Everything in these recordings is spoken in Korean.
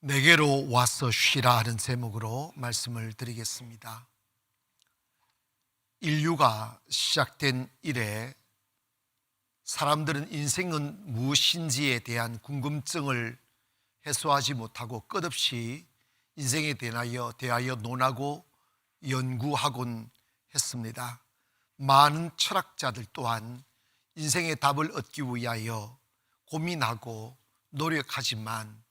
내게로 와서 쉬라 하는 제목으로 말씀을 드리겠습니다. 인류가 시작된 이래 사람들은 인생은 무엇인지에 대한 궁금증을 해소하지 못하고 끝없이 인생에 대하여 논하고 연구하곤 했습니다. 많은 철학자들 또한 인생의 답을 얻기 위하여 고민하고 노력하지만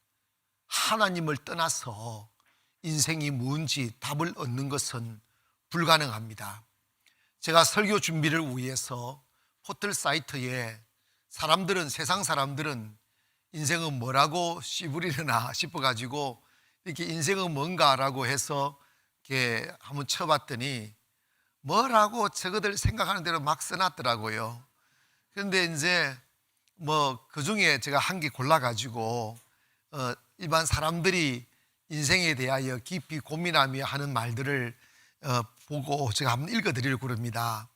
하나님을 떠나서 인생이 뭔지 답을 얻는 것은 불가능합니다. 제가 설교 준비를 위해서 포털 사이트에 세상 사람들은 인생은 뭐라고 씨부리려나 싶어가지고 이렇게 인생은 뭔가라고 해서 이렇게 한번 쳐봤더니 뭐라고 저거들 생각하는 대로 막 써놨더라고요. 그런데 이제 그 중에 제가 한 개 골라가지고 일반 사람들이 인생에 대하여 깊이 고민하며 하는 말들을 보고 제가 한번 읽어드리려고 합니다.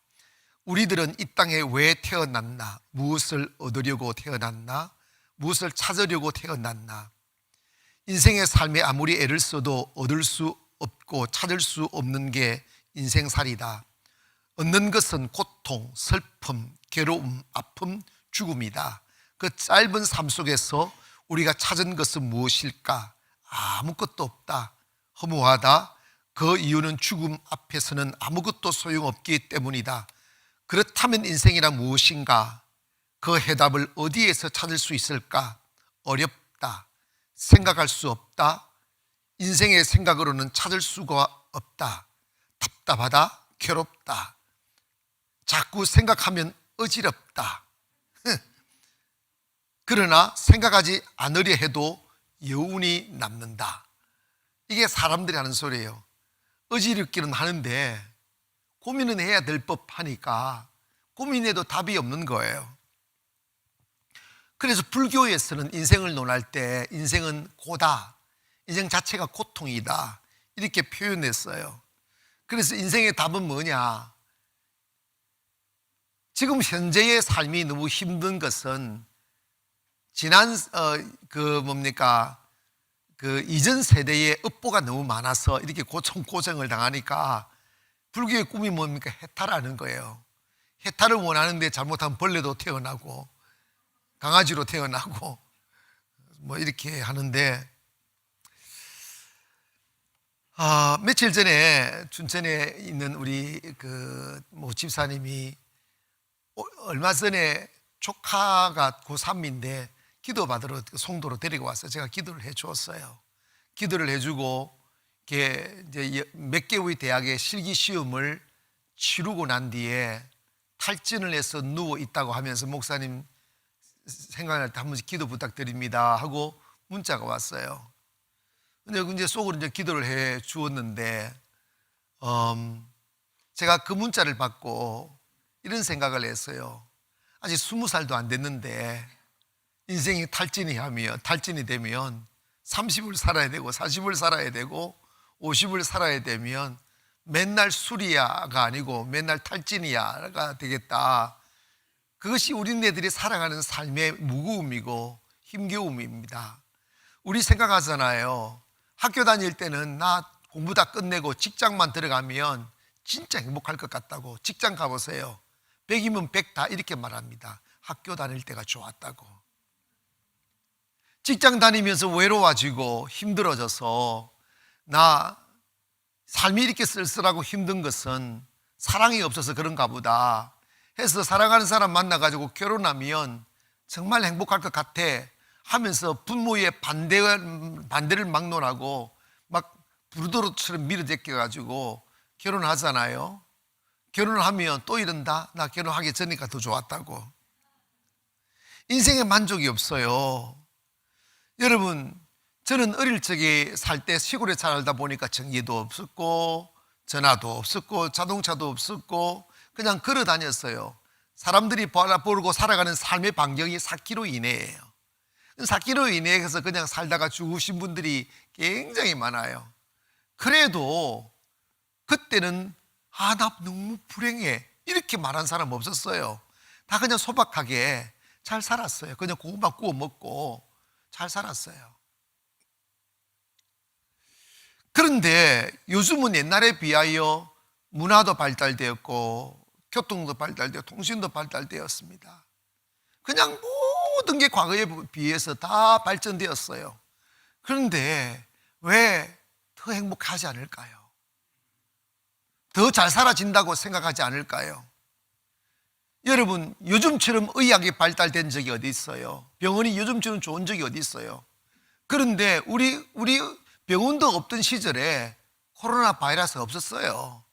우리들은 이 땅에 왜 태어났나? 무엇을 얻으려고 태어났나? 무엇을 찾으려고 태어났나? 인생의 삶에 아무리 애를 써도 얻을 수 없고 찾을 수 없는 게 인생살이다. 얻는 것은 고통, 슬픔, 괴로움, 아픔, 죽음이다. 그 짧은 삶 속에서 우리가 찾은 것은 무엇일까? 아무것도 없다. 허무하다. 그 이유는 죽음 앞에서는 아무것도 소용없기 때문이다. 그렇다면 인생이란 무엇인가? 그 해답을 어디에서 찾을 수 있을까? 어렵다. 생각할 수 없다. 인생의 생각으로는 찾을 수가 없다. 답답하다. 괴롭다. 자꾸 생각하면 어지럽다. 그러나 생각하지 않으려 해도 여운이 남는다. 이게 사람들이 하는 소리예요. 어지럽기는 하는데 고민은 해야 될 법하니까 고민해도 답이 없는 거예요. 그래서 불교에서는 인생을 논할 때 인생은 고다, 인생 자체가 고통이다 이렇게 표현했어요. 그래서 인생의 답은 뭐냐? 지금 현재의 삶이 너무 힘든 것은 지난 이전 세대의 업보가 너무 많아서 이렇게 고통을 당하니까 불교의 꿈이 뭡니까? 해탈하는 거예요. 해탈을 원하는데 잘못하면 벌레도 태어나고 강아지로 태어나고 이렇게 하는데 며칠 전에 춘천에 있는 우리 집사님이 얼마 전에 조카가 고3인데 기도받으러 송도로 데리고 와서 제가 기도를 해 주었어요. 기도를 해주고 이제 몇 개의 대학의 실기 시험을 치르고 난 뒤에 탈진을 해서 누워 있다고 하면서 목사님 생각날 때 한 번씩 기도 부탁드립니다 하고 문자가 왔어요. 근데 이제 속으로 이제 기도를 해 주었는데 제가 그 문자를 받고 이런 생각을 했어요. 아직 20살도 안 됐는데 인생이 탈진이 되면 30을 살아야 되고 40을 살아야 되고 50을 살아야 되면 맨날 술이야가 아니고 맨날 탈진이야가 되겠다. 그것이 우리네들이 살아가는 삶의 무거움이고 힘겨움입니다. 우리 생각하잖아요. 학교 다닐 때는 나 공부 다 끝내고 직장만 들어가면 진짜 행복할 것 같다고. 직장 가보세요. 100이면 100 다 이렇게 말합니다. 학교 다닐 때가 좋았다고. 직장 다니면서 외로워지고 힘들어져서 나 삶이 이렇게 쓸쓸하고 힘든 것은 사랑이 없어서 그런가 보다 해서 사랑하는 사람 만나가지고 결혼하면 정말 행복할 것 같아 하면서 부모의 반대를 막론하고 막 부르도로처럼 밀어제껴가지고 결혼하잖아요. 결혼을 하면 또 이런다. 나 결혼하기 전이니까 더 좋았다고. 인생에 만족이 없어요. 여러분, 저는 어릴 적에 살 때 시골에 살다 보니까 전기도 없었고 전화도 없었고 자동차도 없었고 그냥 걸어 다녔어요. 사람들이 보고 살아가는 삶의 반경이 4km 이내예요. 4km 이내에서 그냥 살다가 죽으신 분들이 굉장히 많아요. 그래도 그때는 나 너무 불행해 이렇게 말한 사람 없었어요. 다 그냥 소박하게 잘 살았어요. 그냥 고구마 구워 먹고 잘 살았어요. 그런데 요즘은 옛날에 비하여 문화도 발달되었고 교통도 발달되어 통신도 발달되었습니다. 그냥 모든 게 과거에 비해서 다 발전되었어요. 그런데 왜 더 행복하지 않을까요? 더 잘 살아진다고 생각하지 않을까요? 여러분, 요즘처럼 의학이 발달된 적이 어디 있어요? 병원이 요즘처럼 좋은 적이 어디 있어요? 그런데 우리 병원도 없던 시절에 코로나 바이러스 없었어요.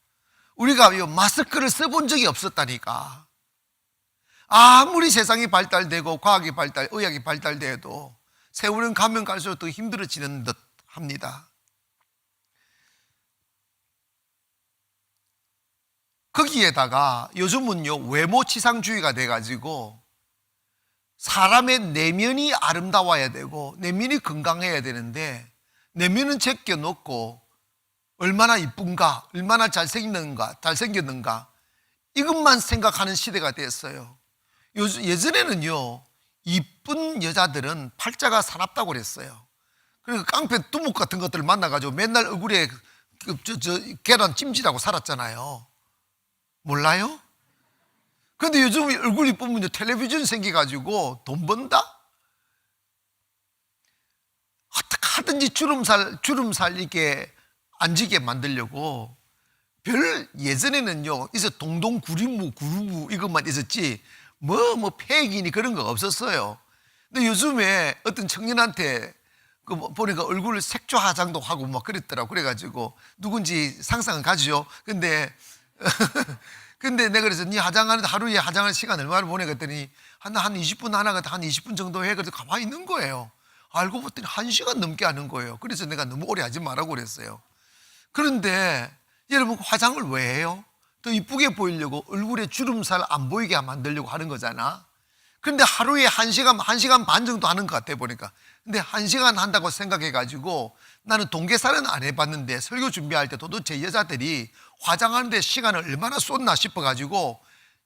우리가 마스크를 써본 적이 없었다니까. 아무리 세상이 발달되고 과학이 의학이 발달돼도 세월은 가면 갈수록 더 힘들어지는 듯 합니다. 거기에다가 요즘은요, 외모치상주의가 돼가지고 사람의 내면이 아름다워야 되고 내면이 건강해야 되는데 내면은 제껴놓고 얼마나 이쁜가, 얼마나 잘생겼는가 이것만 생각하는 시대가 됐어요. 예전에는요, 이쁜 여자들은 팔자가 사납다고 그랬어요. 그러니까 깡패 두목 같은 것들을 만나가지고 맨날 얼굴에 계란 찜질하고 살았잖아요. 몰라요? 그런데 요즘 얼굴 이쁘면 텔레비전 생겨가지고 돈 번다? 어떻게 하든지 주름살 이렇게 안 지게 만들려고 예전에는요, 구루무 이것만 있었지, 폐기니 그런 거 없었어요. 근데 요즘에 어떤 청년한테 보니까 얼굴 색조 화장도 하고 그랬더라고. 그래가지고 누군지 상상은 가지요. 근데 내가 그래서 네 하루에 화장하는 시간 얼마나 보내? 그랬더니 한 20분 하나가 한 20분 정도 해. 그래서 가만히 있는 거예요. 알고 봤더니 1시간 넘게 하는 거예요. 그래서 내가 너무 오래 하지 말라고 그랬어요. 그런데 여러분, 화장을 왜 해요? 더 이쁘게 보이려고, 얼굴에 주름살 안 보이게 만들려고 하는 거잖아. 그런데 하루에 1시간 반 정도 하는 것 같아 보니까. 근데 1시간 한다고 생각해가지고 나는 동계살은 안 해봤는데 설교 준비할 때 도대체 여자들이 화장하는데 시간을 얼마나 쏟나 싶어가지고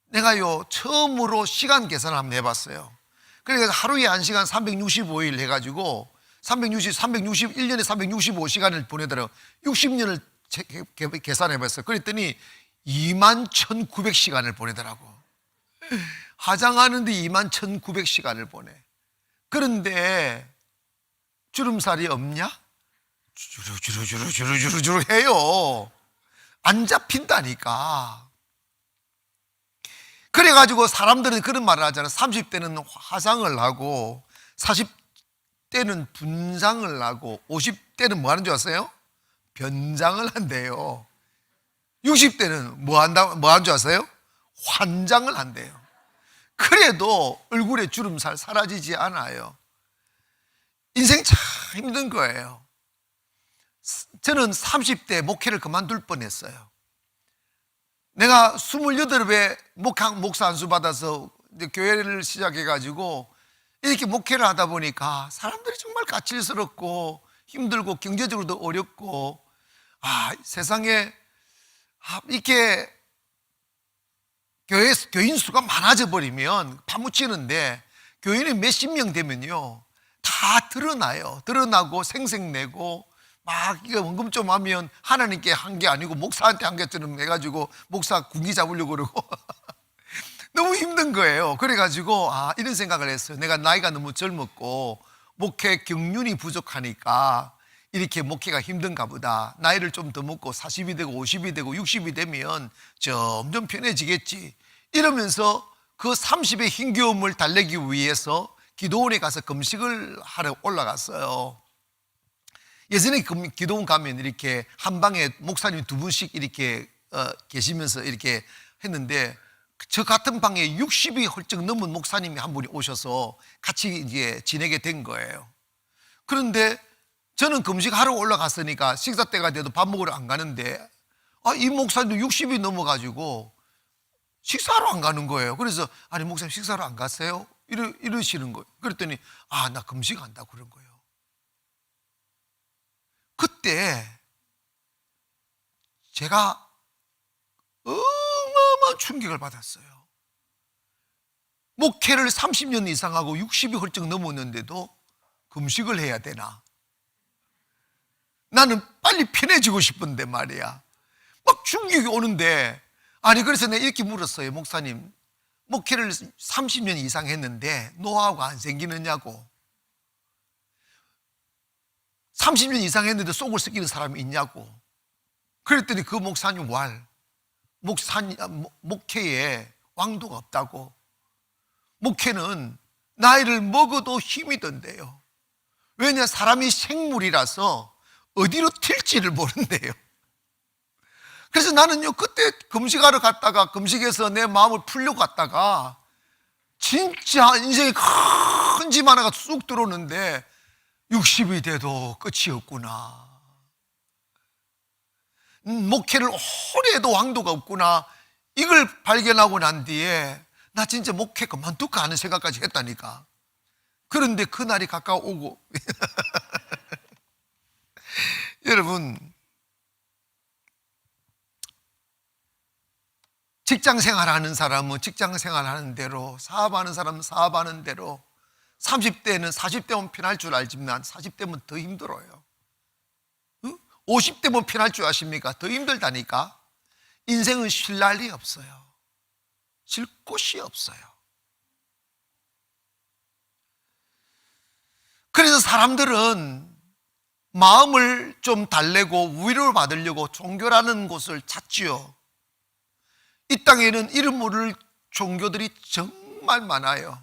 내가 처음으로 시간 계산을 한번 해봤어요. 그러니까 하루에 1시간 365일 해가지고 1년에 365시간을 보내더라고. 60년을 계산해봤어요. 그랬더니 21,900시간을 보내더라고. 화장하는데 21,900시간을 보내. 그런데 주름살이 없냐? 주르주르 해요. 안 잡힌다니까. 그래가지고 사람들은 그런 말을 하잖아. 30대는 화장을 하고 40대는 분장을 하고 50대는 뭐 하는 줄 아세요? 변장을 한대요. 60대는 뭐 하는 줄 아세요? 환장을 한대요. 그래도 얼굴에 주름살 사라지지 않아요. 인생 참 힘든 거예요. 저는 30대 목회를 그만둘 뻔했어요. 내가 28에 목사 안수 받아서 이제 교회를 시작해가지고 이렇게 목회를 하다 보니까 사람들이 정말 까칠스럽고 힘들고 경제적으로도 어렵고, 세상에 이렇게 교인 수가 많아져 버리면 파묻히는데, 교인이 몇십 명 되면요 다 드러나요. 드러나고 생색내고 이거 원금 좀 하면 하나님께 한 게 아니고 목사한테 한 것처럼 해가지고 목사 군기 잡으려고 그러고 너무 힘든 거예요. 그래가지고 이런 생각을 했어요. 내가 나이가 너무 젊었고 목회 경륜이 부족하니까 이렇게 목회가 힘든가 보다. 나이를 좀 더 먹고 40이 되고 50이 되고 60이 되면 점점 편해지겠지. 이러면서 그 30의 힘겨움을 달래기 위해서 기도원에 가서 금식을 하러 올라갔어요. 예전에 기도원 가면 이렇게 한 방에 목사님 2분씩 이렇게 계시면서 이렇게 했는데, 저 같은 방에 60이 훌쩍 넘은 목사님이 한 분이 오셔서 같이 이제 지내게 된 거예요. 그런데 저는 금식하러 올라갔으니까 식사 때가 돼도 밥 먹으러 안 가는데, 이 목사님도 60이 넘어가지고 식사하러 안 가는 거예요. 그래서 아니 목사님 식사하러 안 갔어요? 이러시는 거예요. 그랬더니 나 금식한다고 그런 거예요. 그때 제가 어마어마한 충격을 받았어요. 목회를 30년 이상 하고 60이 훌쩍 넘었는데도 금식을 해야 되나? 나는 빨리 편해지고 싶은데 말이야. 막 충격이 오는데, 아니 그래서 내가 이렇게 물었어요. 목사님, 목회를 30년 이상 했는데 노하우가 안 생기느냐고. 30년 이상 했는데 속을 썩이는 사람이 있냐고. 그랬더니 그 목사님 목회에 왕도가 없다고. 목회는 나이를 먹어도 힘이 든대요. 왜냐, 사람이 생물이라서 어디로 튈지를 모른대요. 그래서 나는요, 그때 금식하러 갔다가 금식에서 내 마음을 풀려고 갔다가 진짜 인생에 큰 짐 하나가 쑥 들어오는데 60이 돼도 끝이 없구나. 목회를 오래 해도 왕도가 없구나. 이걸 발견하고 난 뒤에 나 진짜 목회 그만둘까 하는 생각까지 했다니까. 그런데 그날이 가까워오고 여러분, 직장 생활하는 사람은 직장 생활하는 대로, 사업하는 사람은 사업하는 대로, 30대는 40대면 편할 줄 알지만 40대면 더 힘들어요. 50대면 편할 줄 아십니까? 더 힘들다니까. 인생은 쉴 날이 없어요. 쉴 곳이 없어요. 그래서 사람들은 마음을 좀 달래고 위로를 받으려고 종교라는 곳을 찾지요. 이 땅에는 이름 모를 종교들이 정말 많아요.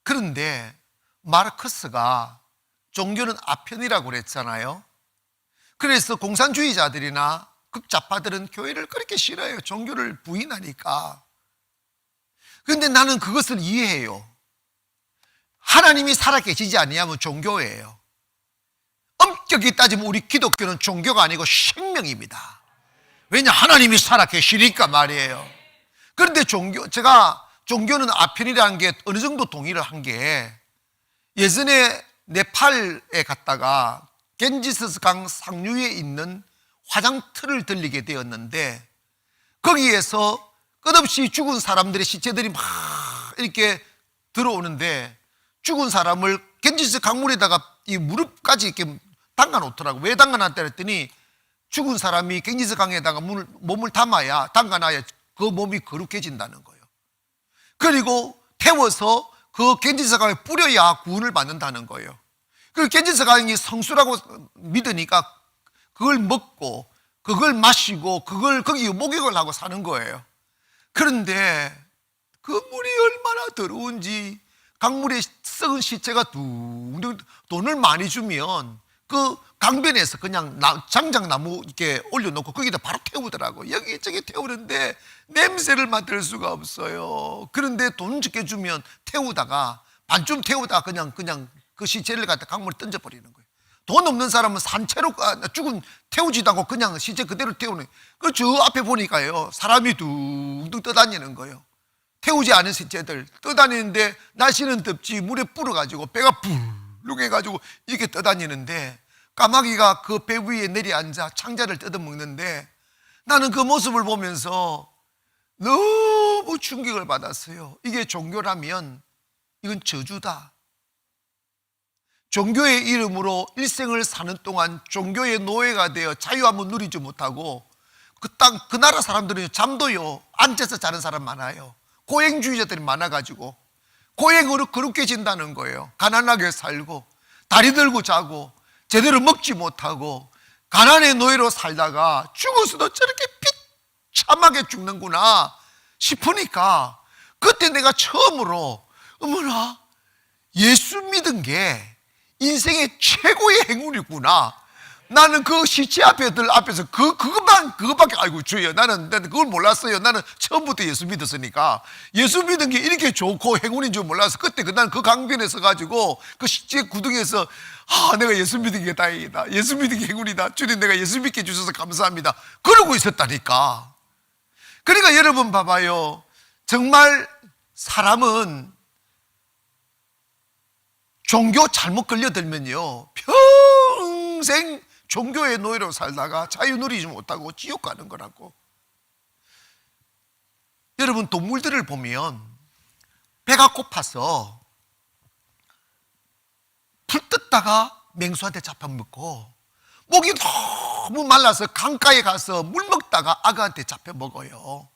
그런데 마르크스가 종교는 아편이라고 그랬잖아요. 그래서 공산주의자들이나 극좌파들은 교회를 그렇게 싫어해요. 종교를 부인하니까. 그런데 나는 그것을 이해해요. 하나님이 살아계시지 아니하면 종교예요. 엄격히 따지면 우리 기독교는 종교가 아니고 생명입니다. 왜냐, 하나님이 살아계시니까 말이에요. 그런데 제가 종교는 아편이라는 게 어느 정도 동의를 한 게, 예전에 네팔에 갔다가 겐지스 강 상류에 있는 화장터를 들리게 되었는데, 거기에서 끝없이 죽은 사람들의 시체들이 막 이렇게 들어오는데, 죽은 사람을 겐지스 강물에다가 이 무릎까지 이렇게 담가 놓더라고. 왜 담가 놨다 그랬더니, 죽은 사람이 겐지스 강에다가 몸을 담가 놔야 그 몸이 거룩해진다는 거예요. 그리고 태워서 그 겐지스 강에 뿌려야 구원을 받는다는 거예요. 그 겐지스 강이 성수라고 믿으니까 그걸 먹고 그걸 마시고 그걸 거기 목욕을 하고 사는 거예요. 그런데 그 물이 얼마나 더러운지, 강물에 썩은 시체가 둥둥, 돈을 많이 주면 그 강변에서 그냥 장작나무 이렇게 올려놓고 거기다 바로 태우더라고. 여기저기 태우는데 냄새를 맡을 수가 없어요. 그런데 돈 적게 주면 태우다가 반쯤 태우다가 그냥 그 시체를 갖다 강물에 던져버리는 거예요. 돈 없는 사람은 산채로 죽은 태우지도 않고 그냥 시체 그대로 태우는 거예요. 그 저 앞에 보니까요, 사람이 둥둥 떠다니는 거예요. 태우지 않은 시체들 떠다니는데 날씨는 덥지 물에 불어가지고 배가 불룩해가지고 이렇게 떠다니는데, 까마귀가 그 배 위에 내려앉아 창자를 뜯어먹는데, 나는 그 모습을 보면서 너무 충격을 받았어요. 이게 종교라면 이건 저주다. 종교의 이름으로 일생을 사는 동안 종교의 노예가 되어 자유 한번 누리지 못하고, 그 나라 사람들은 잠도요 앉아서 자는 사람 많아요. 고행주의자들이 많아가지고 고행으로 거룩해진다는 거예요. 가난하게 살고 다리 들고 자고 제대로 먹지 못하고 가난의 노예로 살다가 죽어서도 저렇게 비참하게 죽는구나 싶으니까, 그때 내가 처음으로 어머나, 예수 믿은 게 인생의 최고의 행운이구나. 나는 그 시체 앞에서 그것밖에, 아이고 주여, 나는 그걸 몰랐어요. 나는 처음부터 예수 믿었으니까 예수 믿은 게 이렇게 좋고 행운인 줄 몰라서, 그때 나는 그 강변에 서가지고 그 시체 구덩이에서 내가 예수 믿은 게 다행이다, 예수 믿은 게 행운이다, 주님 내가 예수 믿게 해주셔서 감사합니다, 그러고 있었다니까. 그러니까 여러분 봐봐요, 정말 사람은 종교 잘못 걸려들면요 평생 종교의 노예로 살다가 자유 누리지 못하고 지옥 가는 거라고. 여러분, 동물들을 보면 배가 고파서 풀 뜯다가 맹수한테 잡혀먹고, 목이 너무 말라서 강가에 가서 물 먹다가 악어한테 잡혀 먹어요.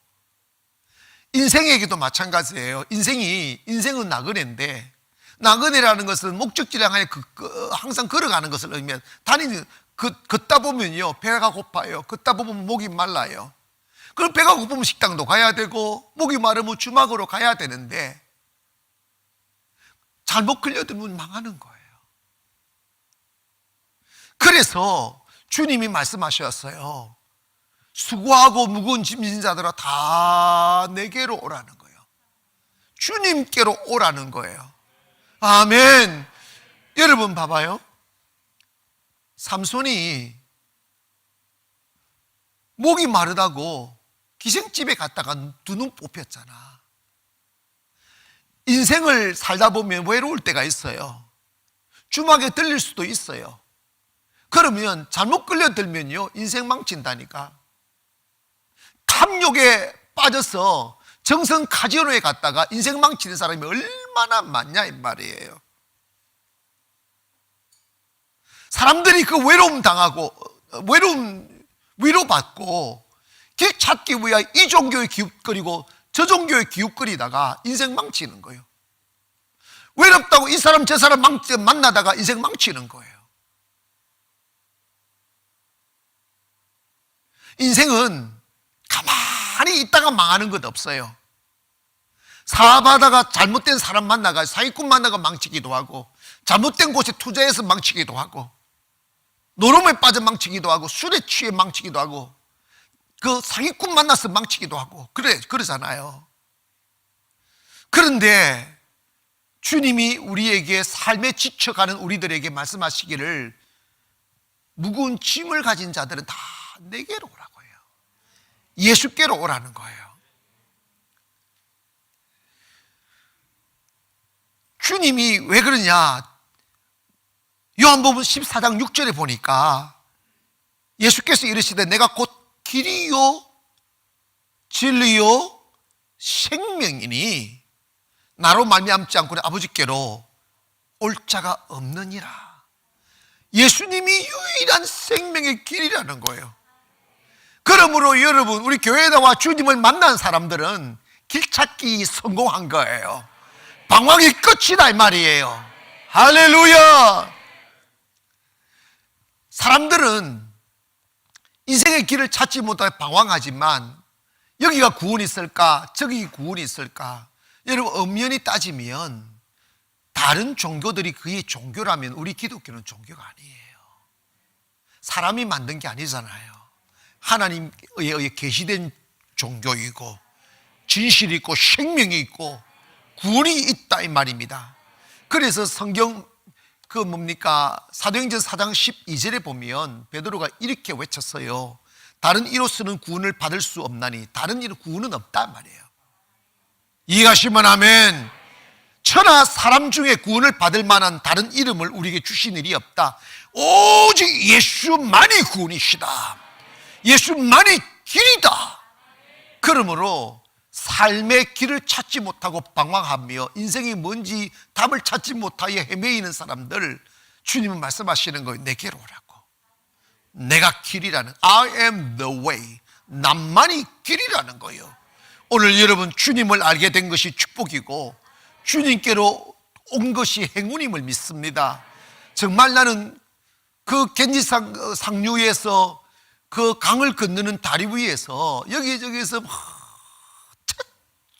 인생에게도 마찬가지예요. 인생은 나그네인데, 나그네라는 것은 목적지를 향해 항상 걸어가는 것을 의미해요. 걷다 보면요, 배가 고파요. 걷다 보면 목이 말라요. 그럼 배가 고프면 식당도 가야 되고, 목이 마르면 주막으로 가야 되는데, 잘못 걸려들면 망하는 거예요. 그래서 주님이 말씀하셨어요. 수고하고 무거운 짐 진 자들아 다 내게로 오라는 거예요. 주님께로 오라는 거예요. 아멘. 여러분 봐봐요. 삼손이 목이 마르다고 기생집에 갔다가 두 눈 뽑혔잖아. 인생을 살다 보면 외로울 때가 있어요. 주막에 들릴 수도 있어요. 그러면 잘못 끌려들면요, 인생 망친다니까. 탐욕에 빠져서 정성 카지노에 갔다가 인생 망치는 사람이 얼마나 많냐 이 말이에요. 사람들이 그 외로움 당하고, 위로받고 길 찾기 위해 이 종교에 기웃거리고 저 종교에 기웃거리다가 인생 망치는 거예요. 외롭다고 이 사람 저 사람 만나다가 인생 망치는 거예요. 인생은 가만히 있다가 망하는 것 없어요. 사업하다가 잘못된 사람 만나가 사기꾼 만나가 망치기도 하고, 잘못된 곳에 투자해서 망치기도 하고, 노름에 빠져 망치기도 하고, 술에 취해 망치기도 하고, 그 사기꾼 만나서 망치기도 하고, 그러잖아요. 그런데 주님이 우리에게 삶에 지쳐가는 우리들에게 말씀하시기를, 무거운 짐을 가진 자들은 다 내게로 오라고 해요. 예수께로 오라는 거예요. 주님이 왜 그러냐? 요한복음 14장 6절에 보니까 예수께서 이르시되 내가 곧 길이요 진리요 생명이니 나로 말미암지 않고는 아버지께로 올 자가 없느니라. 예수님이 유일한 생명의 길이라는 거예요. 그러므로 여러분, 우리 교회에 나와 주님을 만난 사람들은 길 찾기 성공한 거예요. 방황이 끝이다 이 말이에요. 할렐루야. 사람들은 인생의 길을 찾지 못하고 방황하지만 여기가 구원이 있을까 저기 구원이 있을까, 여러분 엄연히 따지면 다른 종교들이 그의 종교라면 우리 기독교는 종교가 아니에요. 사람이 만든 게 아니잖아요. 하나님에 의해 계시된 종교이고 진실이 있고 생명이 있고 구원이 있다 이 말입니다. 그래서 성경 사도행전 4장 12절에 보면 베드로가 이렇게 외쳤어요. 다른 이로서는 구원을 받을 수 없나니 다른 이로 구원은 없다 말이에요. 이해하시면 아멘. 천하 사람 중에 구원을 받을 만한 다른 이름을 우리에게 주신 일이 없다. 오직 예수만이 구원이시다. 예수만이 길이다. 그러므로 삶의 길을 찾지 못하고 방황하며 인생이 뭔지 답을 찾지 못하여 헤매이는 사람들, 주님은 말씀하시는 거예요. 내게로 오라고. 내가 길이라는, I am the way, 나만이 길이라는 거예요. 오늘 여러분 주님을 알게 된 것이 축복이고 주님께로 온 것이 행운임을 믿습니다. 정말 나는 그 겐지산 상류에서 그 강을 건너는 다리 위에서 여기저기서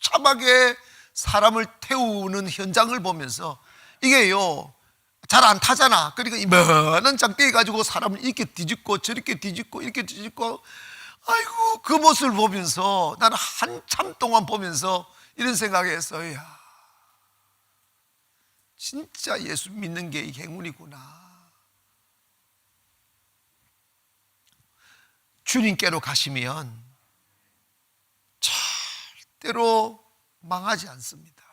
참하게 사람을 태우는 현장을 보면서 이게요 잘 안 타잖아. 그러니까 이만한 장대에 가지고 사람을 이렇게 뒤집고 저렇게 뒤집고 이렇게 뒤집고, 아이고 그 모습을 보면서 나는 한참 동안 보면서 이런 생각했어요. 야, 진짜 예수 믿는 게 행운이구나. 주님께로 가시면 절대로 망하지 않습니다.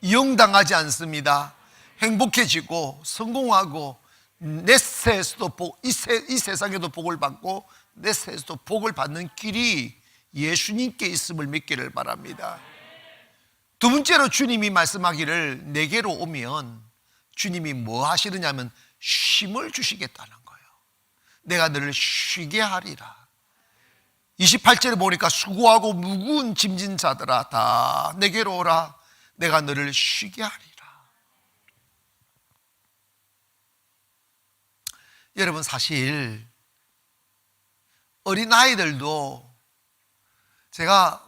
이용당하지 않습니다. 행복해지고 성공하고 내 세에서도 이 세상에도 복을 받고 내 세에서도 복을 받는 길이 예수님께 있음을 믿기를 바랍니다. 두 번째로 주님이 말씀하기를 내게로 오면 주님이 뭐 하시느냐면 쉼을 주시겠다는 거예요. 내가 너를 쉬게 하리라. 28절에 보니까 수고하고 무거운 짐진 자들아 다 내게로 오라. 내가 너를 쉬게 하리라. 여러분, 사실 어린아이들도 제가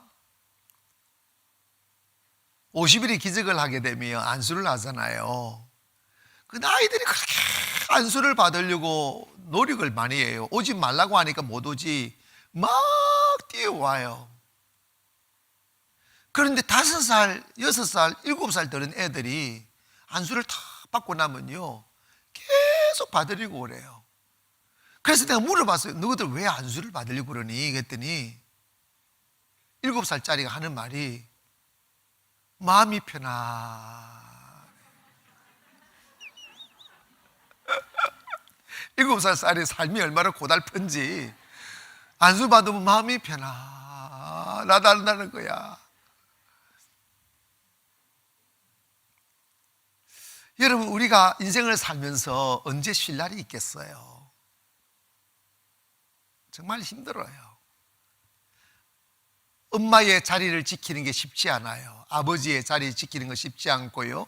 50일의 기적을 하게 되면 안수를 하잖아요. 그 아이들이 그렇게 안수를 받으려고 노력을 많이 해요. 오지 말라고 하니까 못 오지 막 뛰어와요. 그런데 5살, 6살, 7살 되는 애들이 안수를 다 받고 나면요 계속 받으려고 그래요. 그래서 내가 물어봤어요. 너희들 왜 안수를 받으려고 그러니? 그랬더니 7살짜리가 하는 말이 마음이 편안해. 7살짜리 삶이 얼마나 고달픈지 안수 받으면 마음이 편안하다는 거야. 여러분, 우리가 인생을 살면서 언제 쉴 날이 있겠어요? 정말 힘들어요. 엄마의 자리를 지키는 게 쉽지 않아요. 아버지의 자리 지키는 거 쉽지 않고요.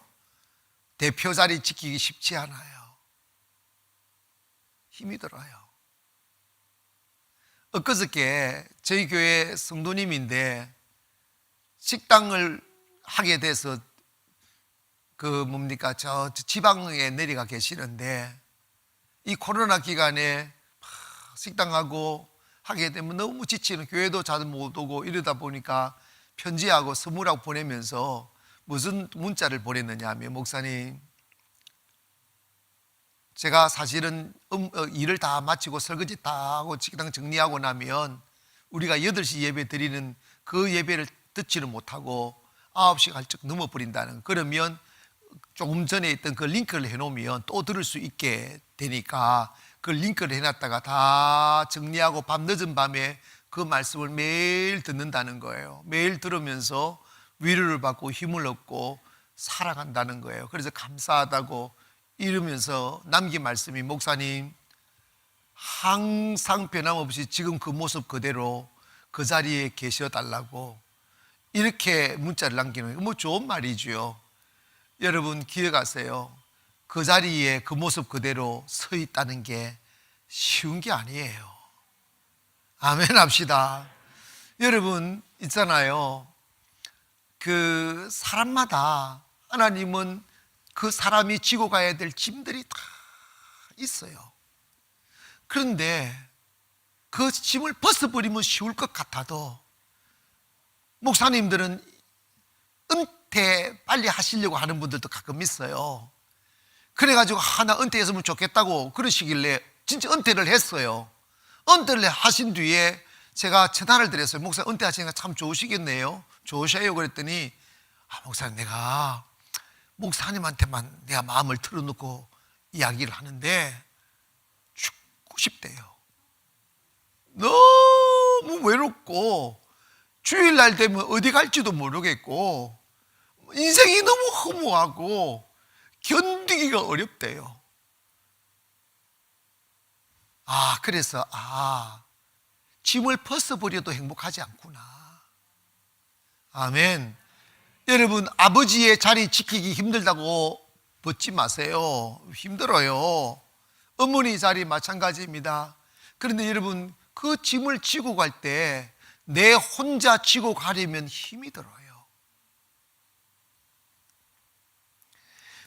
대표 자리 지키기 쉽지 않아요. 힘이 들어요. 엊그저께 저희 교회 성도님인데 식당을 하게 돼서 저 지방에 내려가 계시는데 이 코로나 기간에 식당하고 하게 되면 너무 지치는, 교회도 잘 못 오고 이러다 보니까 편지하고 선물하고 보내면서 무슨 문자를 보냈느냐 하면, 목사님, 제가 사실은 일을 다 마치고 설거지 다 하고 식당 정리하고 나면 우리가 8시 예배 드리는 그 예배를 듣지를 못하고 9시가 훌쩍 넘어버린다는, 그러면 조금 전에 있던 그 링크를 해놓으면 또 들을 수 있게 되니까 그 링크를 해놨다가 다 정리하고 밤 늦은 밤에 그 말씀을 매일 듣는다는 거예요. 매일 들으면서 위로를 받고 힘을 얻고 살아간다는 거예요. 그래서 감사하다고 이러면서 남긴 말씀이, 목사님, 항상 변함없이 지금 그 모습 그대로 그 자리에 계셔달라고 이렇게 문자를 남기는 거예요. 뭐 좋은 말이죠. 여러분, 기억하세요. 그 자리에 그 모습 그대로 서 있다는 게 쉬운 게 아니에요. 아멘 합시다. 여러분, 있잖아요. 그 사람마다 하나님은 그 사람이 지고 가야 될 짐들이 다 있어요. 그런데 그 짐을 벗어버리면 쉬울 것 같아도 목사님들은 은퇴 빨리 하시려고 하는 분들도 가끔 있어요. 그래가지고 나 은퇴했으면 좋겠다고 그러시길래 진짜 은퇴를 했어요. 은퇴를 하신 뒤에 제가 전화를 드렸어요. 목사, 은퇴하시니까 참 좋으시겠네요. 좋으셔요. 그랬더니 목사님, 내가 목사님한테만 내가 마음을 털어놓고 이야기를 하는데 죽고 싶대요. 너무 외롭고 주일날 되면 어디 갈지도 모르겠고 인생이 너무 허무하고 견디기가 어렵대요. 그래서 짐을 벗어버려도 행복하지 않구나. 아멘. 여러분, 아버지의 자리 지키기 힘들다고 벗지 마세요. 힘들어요. 어머니 자리 마찬가지입니다. 그런데 여러분, 그 짐을 지고 갈 때 내 혼자 지고 가려면 힘이 들어요.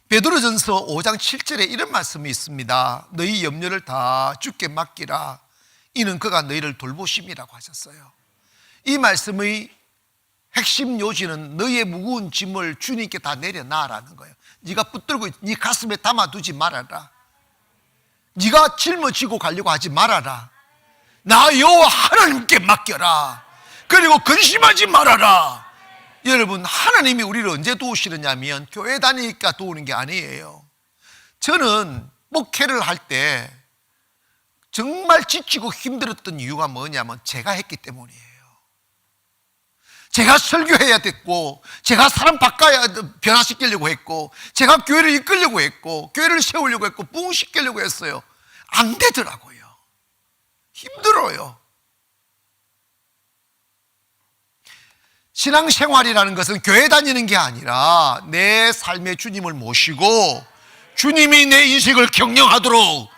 베드로전서 5장 7절에 이런 말씀이 있습니다. 너희 염려를 다 주께 맡기라. 이는 그가 너희를 돌보심이라고 하셨어요. 이 말씀의 핵심 요지는 너희의 무거운 짐을 주님께 다 내려놔라는 거예요. 네가 붙들고 네 가슴에 담아두지 말아라. 네가 짊어지고 가려고 하지 말아라. 나 여호와 하나님께 맡겨라. 그리고 근심하지 말아라. 여러분, 하나님이 우리를 언제 도우시느냐면 교회 다니니까 도우는 게 아니에요. 저는 목회를 할 때 정말 지치고 힘들었던 이유가 뭐냐면 제가 했기 때문이에요. 제가 설교해야 됐고, 제가 사람 바꿔야 변화시키려고 했고, 제가 교회를 이끌려고 했고, 교회를 세우려고 했고, 부흥시키려고 했어요. 안 되더라고요. 힘들어요. 신앙생활이라는 것은 교회 다니는 게 아니라 내 삶의 주님을 모시고 주님이 내 인생을 경영하도록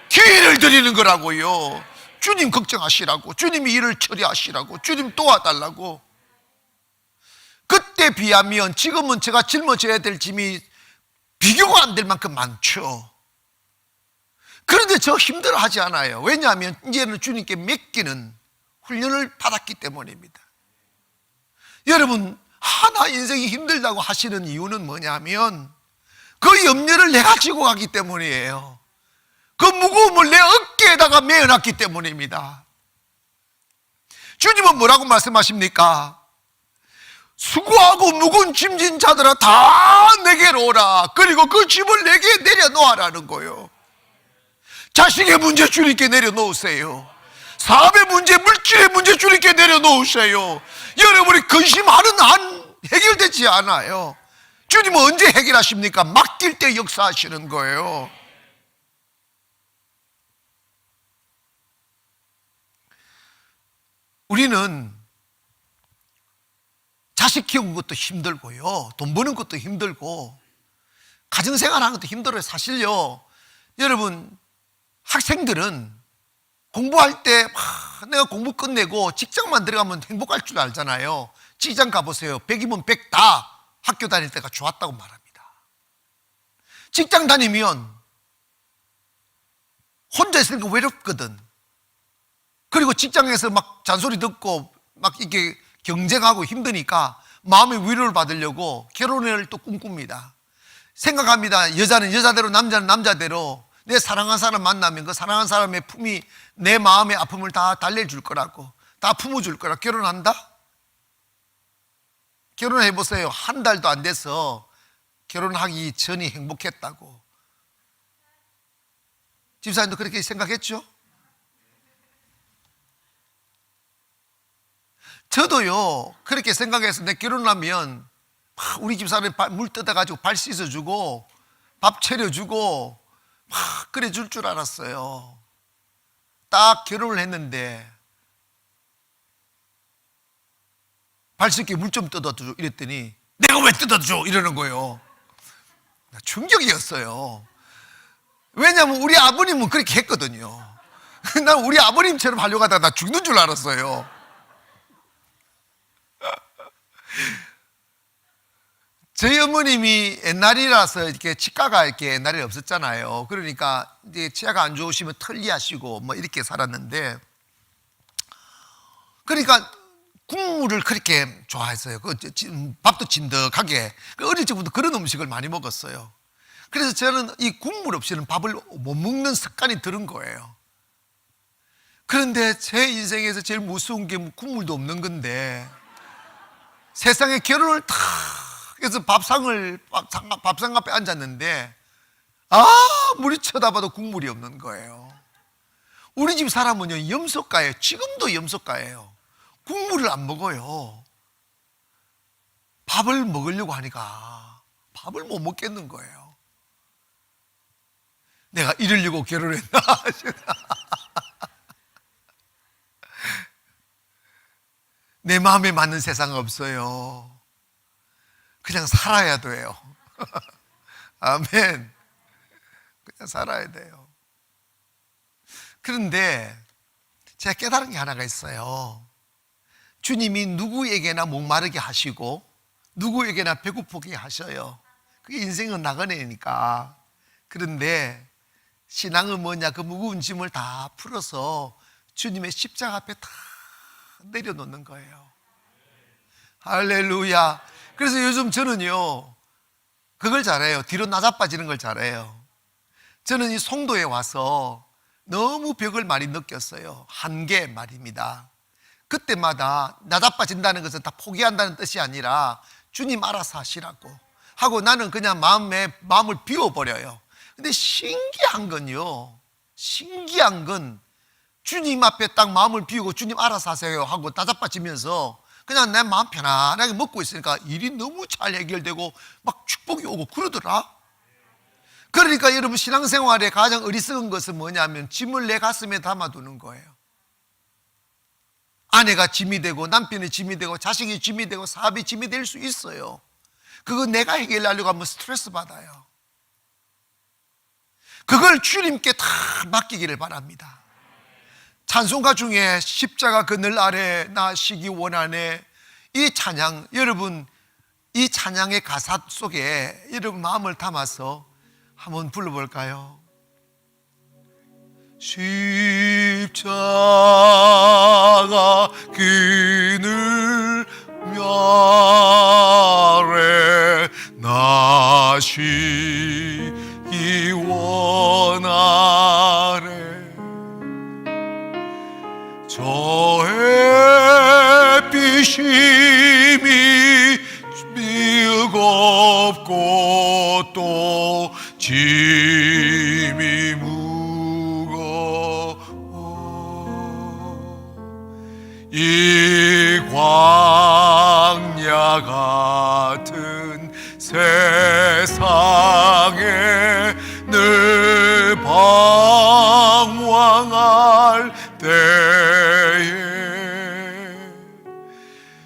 기회를 드리는 거라고요. 주님 걱정하시라고, 주님이 일을 처리하시라고, 주님 도와달라고. 그때 비하면 지금은 제가 짊어져야 될 짐이 비교가 안 될 만큼 많죠. 그런데 저 힘들어하지 않아요. 왜냐하면 이제는 주님께 맡기는 훈련을 받았기 때문입니다. 여러분, 하나 인생이 힘들다고 하시는 이유는 뭐냐면 그 염려를 내가 지고 가기 때문이에요. 그 무거움을 내 어깨에다가 메어놨기 때문입니다. 주님은 뭐라고 말씀하십니까? 수고하고 무거운 짐진 자들아 다 내게로 오라. 그리고 그 짐을 내게 내려놓으라는 거예요. 자식의 문제 주님께 내려놓으세요. 사업의 문제, 물질의 문제 주님께 내려놓으세요. 여러분이 근심하는 한 해결되지 않아요. 주님은 언제 해결하십니까? 맡길 때 역사하시는 거예요. 우리는 자식 키우는 것도 힘들고요, 돈 버는 것도 힘들고, 가정생활하는 것도 힘들어요. 사실요, 여러분, 학생들은 공부할 때 내가 공부 끝내고 직장만 들어가면 행복할 줄 알잖아요. 직장 가보세요. 100이면 100 다 학교 다닐 때가 좋았다고 말합니다. 직장 다니면 혼자 있으니까 외롭거든. 그리고 직장에서 막 잔소리 듣고 막 이렇게 경쟁하고 힘드니까 마음의 위로를 받으려고 결혼을 또 꿈꿉니다. 생각합니다. 여자는 여자대로, 남자는 남자대로 내 사랑하는 사람 만나면 그 사랑하는 사람의 품이 내 마음의 아픔을 다 달래줄 거라고, 다 품어줄 거라고. 결혼한다? 결혼해보세요. 한 달도 안 돼서 결혼하기 전이 행복했다고. 집사님도 그렇게 생각했죠? 저도요, 그렇게 생각해서 내 결혼하면 우리 집사람이 물 뜯어가지고 발 씻어주고 밥 차려주고 막 그래 줄 줄 알았어요. 딱 결혼을 했는데 발 씻게 물 좀 뜯어줘 이랬더니 내가 왜 뜯어줘 이러는 거예요. 충격이었어요. 왜냐하면 우리 아버님은 그렇게 했거든요. 난 우리 아버님처럼 하려고 하다가 나 죽는 줄 알았어요. 저희 어머님이 옛날이라서 이렇게 치과가 이렇게 옛날에 없었잖아요. 그러니까 이제 치아가 안 좋으시면 털리하시고 뭐 이렇게 살았는데, 그러니까 국물을 그렇게 좋아했어요. 밥도 진득하게. 어릴 적부터 그런 음식을 많이 먹었어요. 그래서 저는 이 국물 없이는 밥을 못 먹는 습관이 들은 거예요. 그런데 제 인생에서 제일 무서운 게 국물도 없는 건데, 세상에 결혼을 탁 해서 밥상 앞에 앉았는데 아무리 쳐다봐도 국물이 없는 거예요. 우리 집 사람은요, 염소가예요. 지금도 염소가예요. 국물을 안 먹어요. 밥을 먹으려고 하니까 밥을 못 먹겠는 거예요. 내가 이러려고 결혼했나? 내 마음에 맞는 세상은 없어요. 그냥 살아야 돼요. 아멘. 그냥 살아야 돼요. 그런데 제가 깨달은 게 하나가 있어요. 주님이 누구에게나 목마르게 하시고 누구에게나 배고프게 하셔요. 그게 인생은 나그네니까. 그런데 신앙은 뭐냐? 그 무거운 짐을 다 풀어서 주님의 십자가 앞에 다 내려놓는 거예요. 할렐루야. 그래서 요즘 저는요, 그걸 잘해요. 뒤로 나자빠지는 걸 잘해요. 저는 이 송도에 와서 너무 벽을 많이 느꼈어요. 한계 말입니다. 그때마다 나자빠진다는 것은 다 포기한다는 뜻이 아니라 주님 알아서 하시라고 하고 나는 그냥 마음을 비워버려요. 근데 신기한 건 주님 앞에 딱 마음을 비우고 주님 알아서 하세요 하고 나자빠지면서 그냥 내 마음 편안하게 먹고 있으니까 일이 너무 잘 해결되고 막 축복이 오고 그러더라. 그러니까 여러분, 신앙생활에 가장 어리석은 것은 뭐냐면 짐을 내 가슴에 담아두는 거예요. 아내가 짐이 되고 남편이 짐이 되고 자식이 짐이 되고 사업이 짐이 될 수 있어요. 그거 내가 해결하려고 하면 스트레스 받아요. 그걸 주님께 다 맡기기를 바랍니다. 찬송가 중에 십자가 그늘 아래 나 쉬기 원하네, 이 찬양, 여러분 이 찬양의 가사 속에 여러분 마음을 담아서 한번 불러볼까요? 십자가 그늘 아래 나 쉬기 원하네, 저 햇빛이 무겁고 또 짐이 무거워 이 광야 같은 세상에 늘 방황할 때에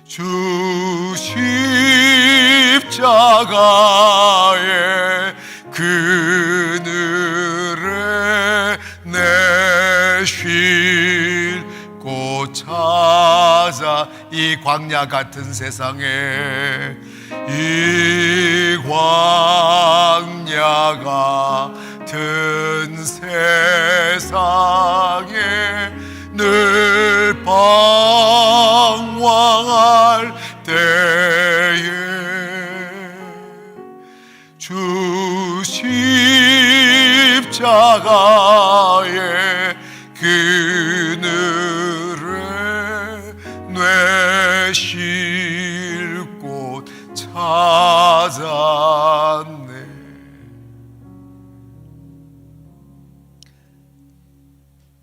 주 십자가의 그늘에 내 쉴 곳 찾아, 이 광야 같은 세상에, 이 광야 같은 세상에 늘 방황할 때에 주 십자가의 그늘에 내 쉴 곳 찾았네.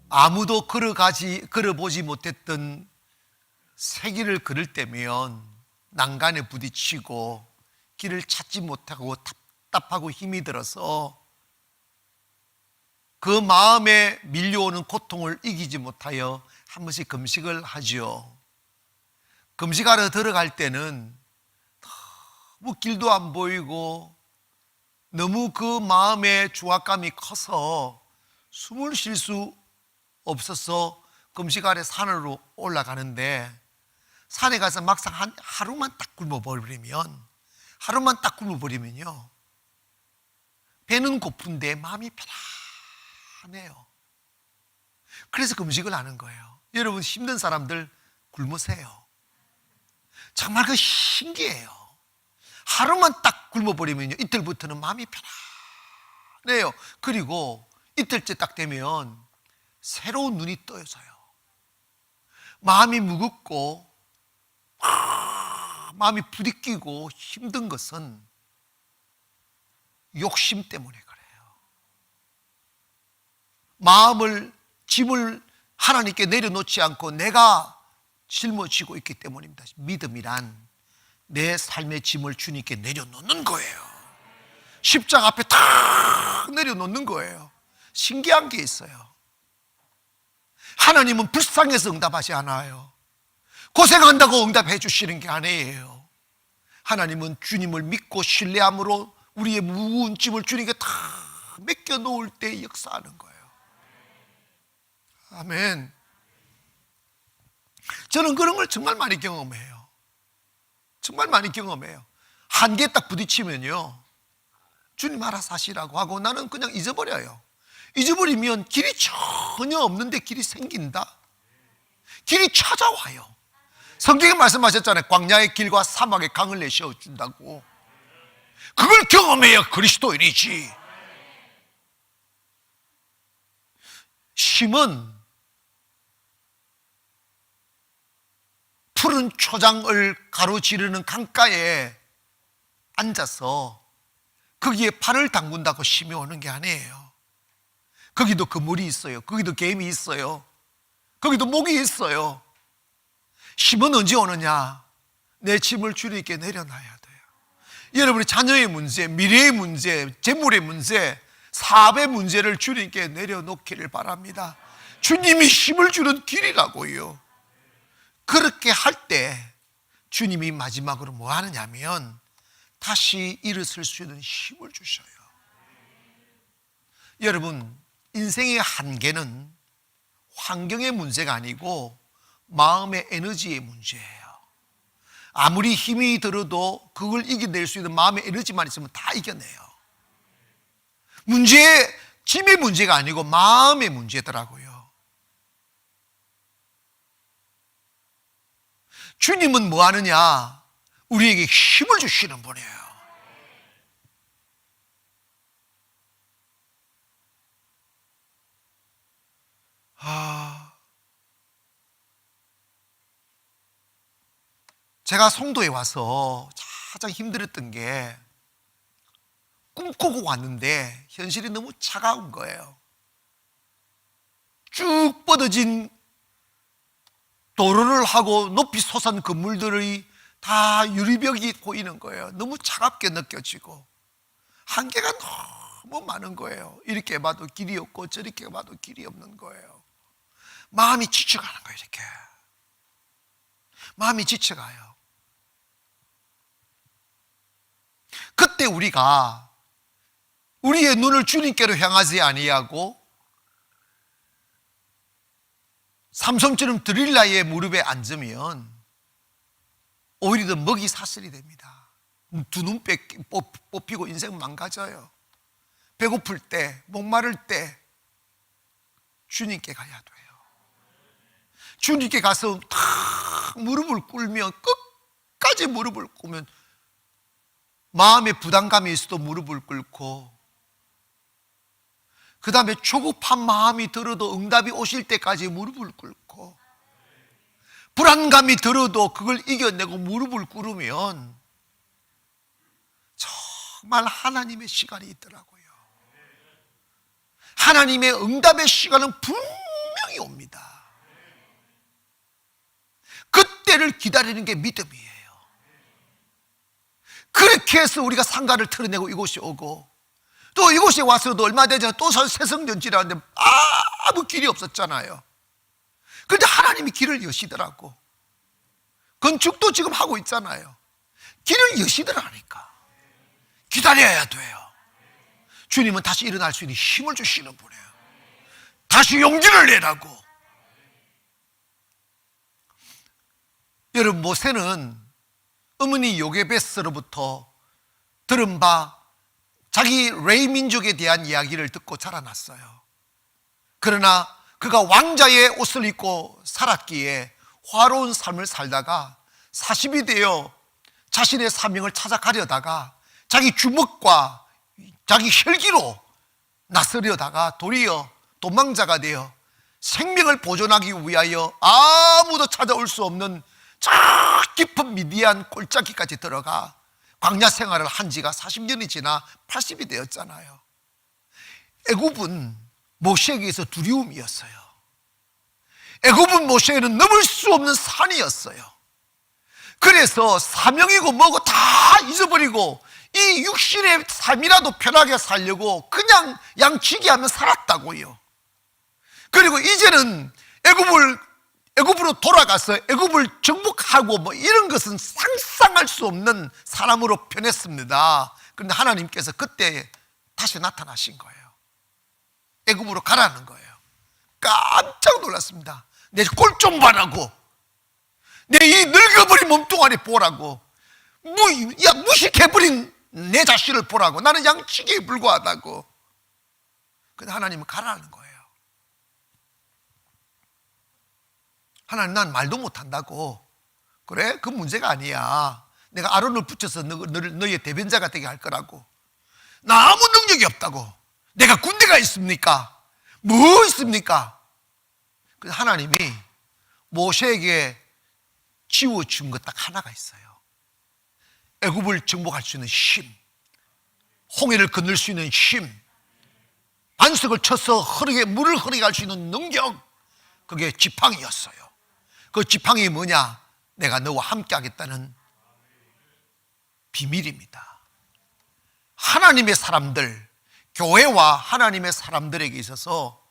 아무도 걸어보지 못했던 새 길을 걸을 때면 난간에 부딪히고 길을 찾지 못하고 답답하고 힘이 들어서 그 마음에 밀려오는 고통을 이기지 못하여 한 번씩 금식을 하죠. 금식하러 들어갈 때는 너무 길도 안 보이고 너무 그 마음의 중압감이 커서 숨을 쉴 수 없어서 금식 아래 산으로 올라가는데, 산에 가서 막상 하루만 딱 굶어버리면요, 배는 고픈데 마음이 편안해요. 그래서 금식을 하는 거예요. 여러분 힘든 사람들 굶으세요. 정말 그 신기해요. 하루만 딱 굶어버리면요, 이틀부터는 마음이 편안해요. 그리고 이틀째 딱 되면 새로운 눈이 떠져요. 마음이 무겁고 마음이 부딪히고 힘든 것은 욕심 때문에 그래요. 짐을 하나님께 내려놓지 않고 내가 짊어지고 있기 때문입니다. 믿음이란 내 삶의 짐을 주님께 내려놓는 거예요. 십자가 앞에 탁 내려놓는 거예요. 신기한 게 있어요. 하나님은 불쌍해서 응답하지 않아요. 고생한다고 응답해 주시는 게 아니에요. 하나님은 주님을 믿고 신뢰함으로 우리의 무거운 짐을 주님께 다 맡겨놓을 때 역사하는 거예요. 아멘. 저는 그런 걸 정말 많이 경험해요. 정말 많이 경험해요. 한계에 딱 부딪히면요, 주님 알아서 하시라고 하고 나는 그냥 잊어버려요. 잊어버리면 길이 전혀 없는데 길이 생긴다? 길이 찾아와요. 성경에 말씀하셨잖아요. 광야의 길과 사막의 강을 내세워준다고. 그걸 경험해야 그리스도인이지. 심은 푸른 초장을 가로지르는 강가에 앉아서 거기에 발을 담근다고 심이 오는 게 아니에요. 거기도 그물이 있어요. 거기도 개미 있어요. 거기도 목이 있어요. 심은 언제 오느냐? 내 짐을 주님께 내려놔야 돼요. 여러분의 자녀의 문제, 미래의 문제, 재물의 문제, 사업의 문제를 주님께 내려놓기를 바랍니다. 주님이 힘을 주는 길이라고요. 그렇게 할 때 주님이 마지막으로 뭐 하느냐면 다시 일어설 수 있는 힘을 주셔요. 여러분, 인생의 한계는 환경의 문제가 아니고 마음의 에너지의 문제예요. 아무리 힘이 들어도 그걸 이겨낼 수 있는 마음의 에너지만 있으면 다 이겨내요. 짐의 문제가 아니고 마음의 문제더라고요. 주님은 뭐 하느냐? 우리에게 힘을 주시는 분이에요. 제가 송도에 와서 가장 힘들었던 게 꿈꾸고 왔는데 현실이 너무 차가운 거예요. 쭉 뻗어진 도로를 하고 높이 솟은 건물들이 다 유리벽이 보이는 거예요. 너무 차갑게 느껴지고 한계가 너무 많은 거예요. 이렇게 봐도 길이 없고 저렇게 봐도 길이 없는 거예요. 마음이 지쳐가는 거예요. 이렇게 마음이 지쳐가요. 그때 우리가 우리의 눈을 주님께로 향하지 아니하고 삼손처럼 드릴라의 무릎에 앉으면 오히려 더 먹이 사슬이 됩니다. 두 눈 뽑히고 인생 망가져요. 배고플 때, 목마를 때 주님께 가야 돼요. 주님께 가서 탁 무릎을 꿇으면, 끝까지 무릎을 꿇으면 마음에 부담감이 있어도 무릎을 꿇고, 그 다음에 조급한 마음이 들어도 응답이 오실 때까지 무릎을 꿇고, 불안감이 들어도 그걸 이겨내고 무릎을 꿇으면 정말 하나님의 시간이 있더라고요. 하나님의 응답의 시간은 분명히 옵니다. 그때를 기다리는 게 믿음이에요. 그렇게 해서 우리가 상가를 털어내고 이곳에 오고, 또 이곳에 와서도 얼마 되지 않아 또 새성전지라는데 아무 길이 없었잖아요. 그런데 하나님이 길을 여시더라고. 건축도 지금 하고 있잖아요. 길을 여시더라니까. 기다려야 돼요. 주님은 다시 일어날 수 있는 힘을 주시는 분이에요. 다시 용기를 내라고. 여러분, 모세는 어머니 요게베스로부터 들은 바 자기 레이 민족에 대한 이야기를 듣고 자라났어요. 그러나 그가 왕자의 옷을 입고 살았기에 화로운 삶을 살다가 40이 되어 자신의 사명을 찾아가려다가 자기 주먹과 자기 혈기로 나서려다가 도리어 도망자가 되어 생명을 보존하기 위하여 아무도 찾아올 수 없는 저 깊은 미디안 꼴짜기까지 들어가 광야 생활을 한 지가 40년이 지나 80이 되었잖아요. 애굽은 모세에게서 두려움이었어요. 애굽은 모세에는 넘을 수 없는 산이었어요. 그래서 사명이고 뭐고 다 잊어버리고 이 육신의 삶이라도 편하게 살려고 그냥 양치기 하며 살았다고요. 그리고 이제는 애굽으로 돌아가서 애굽을 정복하고 뭐 이런 것은 상상할 수 없는 사람으로 변했습니다. 그런데 하나님께서 그때 다시 나타나신 거예요. 애굽으로 가라는 거예요. 깜짝 놀랐습니다. 내 꼴 좀 봐라고, 내 이 늙어버린 몸뚱아리 보라고, 무식해버린 내 자신을 보라고, 나는 양치기에 불과하다고. 근데 하나님은 가라는 거예요. 하나님, 난 말도 못한다고. 그래? 그 문제가 아니야. 내가 아론을 붙여서 너의 대변자가 되게 할 거라고. 나 아무 능력이 없다고. 내가 군대가 있습니까? 뭐 있습니까? 그래서 하나님이 모세에게 지워준 것 딱 하나가 있어요. 애굽을 정복할 수 있는 힘, 홍해를 건널 수 있는 힘, 반석을 쳐서 물을 흐르게 할 수 있는 능력, 그게 지팡이였어요. 그 지팡이 뭐냐? 내가 너와 함께 하겠다는 비밀입니다. 하나님의 사람들, 교회와 하나님의 사람들에게 있어서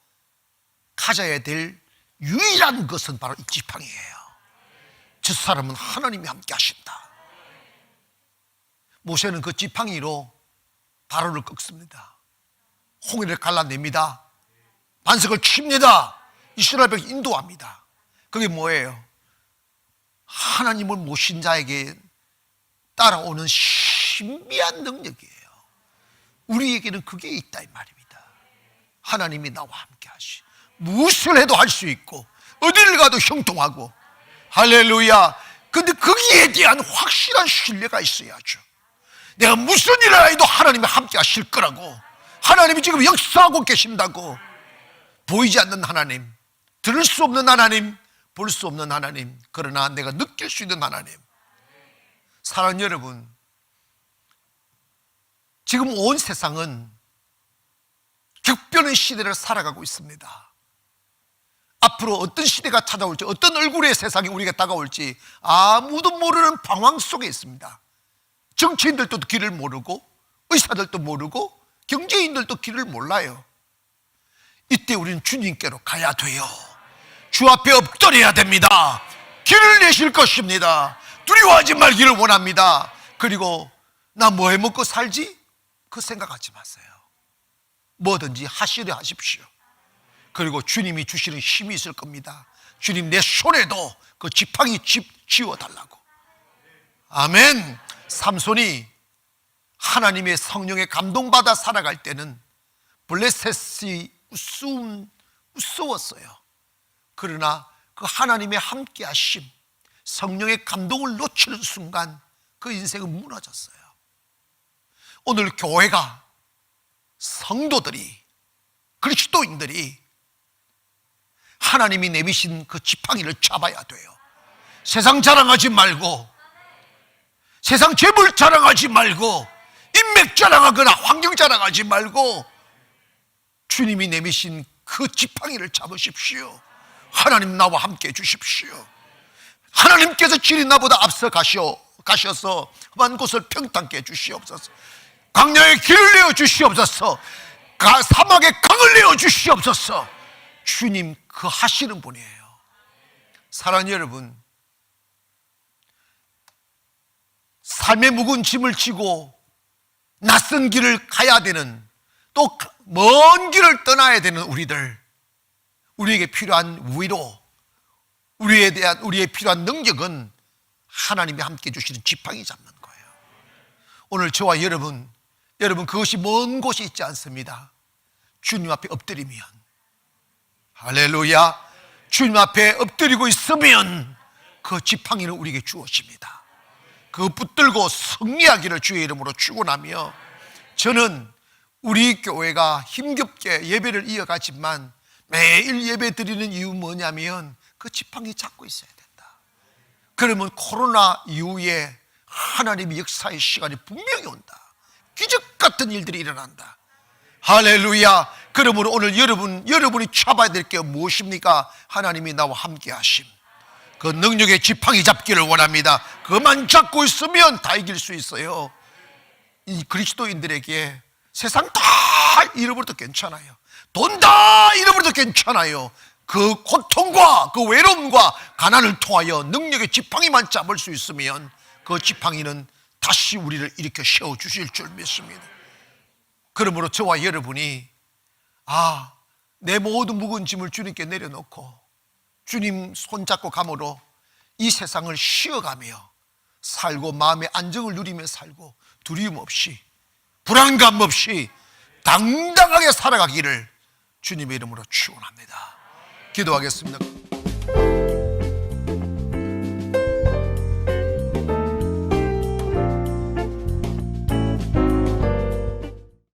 가져야 될 유일한 것은 바로 이 지팡이예요. 저 사람은 하나님이 함께 하신다. 모세는 그 지팡이로 바로를 꺾습니다. 홍해를 갈라냅니다. 반석을 칩니다. 이스라엘 백성 인도합니다. 그게 뭐예요? 하나님을 모신 자에게 따라오는 신비한 능력이에요. 우리에게는 그게 있다 이 말입니다. 하나님이 나와 함께 하시, 무엇을 해도 할 수 있고 어디를 가도 형통하고. 할렐루야. 근데 거기에 대한 확실한 신뢰가 있어야죠. 내가 무슨 일을 해도 하나님이 함께 하실 거라고, 하나님이 지금 역사하고 계신다고. 보이지 않는 하나님, 들을 수 없는 하나님, 볼 수 없는 하나님, 그러나 내가 느낄 수 있는 하나님. 사랑하는 여러분, 지금 온 세상은 격변의 시대를 살아가고 있습니다. 앞으로 어떤 시대가 찾아올지, 어떤 얼굴의 세상이 우리가 다가올지 아무도 모르는 방황 속에 있습니다. 정치인들도 길을 모르고, 의사들도 모르고, 경제인들도 길을 몰라요. 이때 우리는 주님께로 가야 돼요. 주 앞에 엎드려야 됩니다. 길을 내실 것입니다. 두려워하지 말기를 원합니다. 그리고 나 뭐 해먹고 살지? 그 생각하지 마세요. 뭐든지 하시려 하십시오. 그리고 주님이 주시는 힘이 있을 겁니다. 주님, 내 손에도 그 지팡이 쥐어달라고. 아멘. 삼손이 하나님의 성령에 감동받아 살아갈 때는 블레셋이 우스웠어요. 그러나 그 하나님의 함께 하심, 성령의 감동을 놓치는 순간 그 인생은 무너졌어요. 오늘 교회가, 성도들이, 그리스도인들이 하나님이 내미신 그 지팡이를 잡아야 돼요. 세상 자랑하지 말고, 세상 재물 자랑하지 말고, 인맥 자랑하거나 환경 자랑하지 말고 주님이 내미신 그 지팡이를 잡으십시오. 하나님 나와 함께 해주십시오. 하나님께서 길이 나보다 앞서 가셔서 험한 곳을 평탄케 해주시옵소서. 광야에 길을 내어 주시옵소서. 사막에 강을 내어 주시옵소서. 주님 그 하시는 분이에요. 사랑하는 여러분, 삶의 무거운 짐을 지고 낯선 길을 가야 되는, 또 먼 길을 떠나야 되는 우리에게 필요한 위로, 우리의 필요한 능력은 하나님이 함께 주시는 지팡이 잡는 거예요. 오늘 저와 여러분 그것이 먼 곳에 있지 않습니다. 주님 앞에 엎드리면, 할렐루야, 주님 앞에 엎드리고 있으면 그 지팡이는 우리에게 주어집니다. 그 붙들고 승리하기를 주의 이름으로 축원하며, 저는 우리 교회가 힘겹게 예배를 이어가지만 매일 예배 드리는 이유 뭐냐면 그 지팡이 잡고 있어야 된다. 그러면 코로나 이후에 하나님의 역사의 시간이 분명히 온다. 기적 같은 일들이 일어난다. 할렐루야. 그러므로 오늘 여러분이 잡아야 될 게 무엇입니까? 하나님이 나와 함께 하심, 그 능력의 지팡이 잡기를 원합니다. 그만 잡고 있으면 다 이길 수 있어요. 이 그리스도인들에게 세상 다 잃어버려도 괜찮아요. 돈 다 잃어버려도 괜찮아요. 그 고통과 그 외로움과 가난을 통하여 능력의 지팡이만 잡을 수 있으면 그 지팡이는 다시 우리를 일으켜 세워주실 줄 믿습니다. 그러므로 저와 여러분이 내 모든 무거운 짐을 주님께 내려놓고 주님 손잡고 감으로 이 세상을 쉬어가며 살고, 마음의 안정을 누리며 살고, 두려움 없이, 불안감 없이 당당하게 살아가기를 주님의 이름으로 축원합니다. 기도하겠습니다.